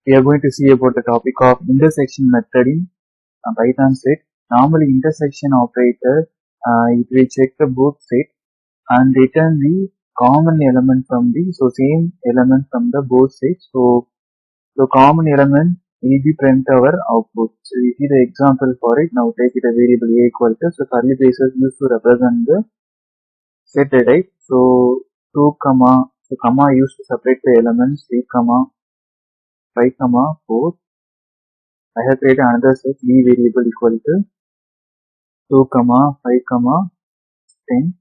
we are going to see about the topic of intersection method in Python set. Normally, intersection operator it will check the both set and return the common element from the same element from the both sets. So the common element will be print our output. So we see the example for it. Now take it a variable a equal to, so curly braces used to represent the set type. So 2 comma, so comma used to separate the elements 3 comma 5 comma 4. I have created another set b variable equal to 2 comma 5 comma 10.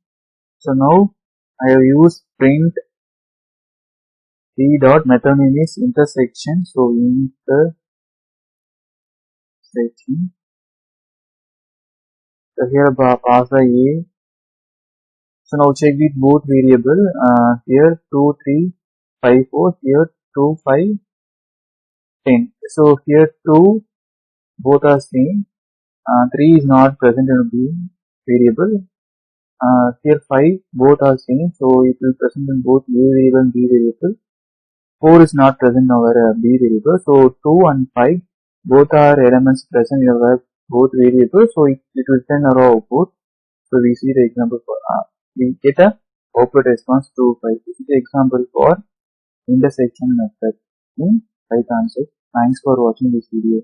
So now I have used print b dot method name is intersection. So intersection. So here pass the a. So now check with both variable. Here 2 3 5 4. Here 2 5 10. So here 2 both are same. 3 is not present in b variable. Here 5 both are same, so it will present in both a variable and b variable. 4 is not present in our b variable, so 2 and 5 both are elements present in our both variables, so it will send our output. So we see the example for we get a output response 2 5. This is the example for intersection method in Python. So thanks for watching this video.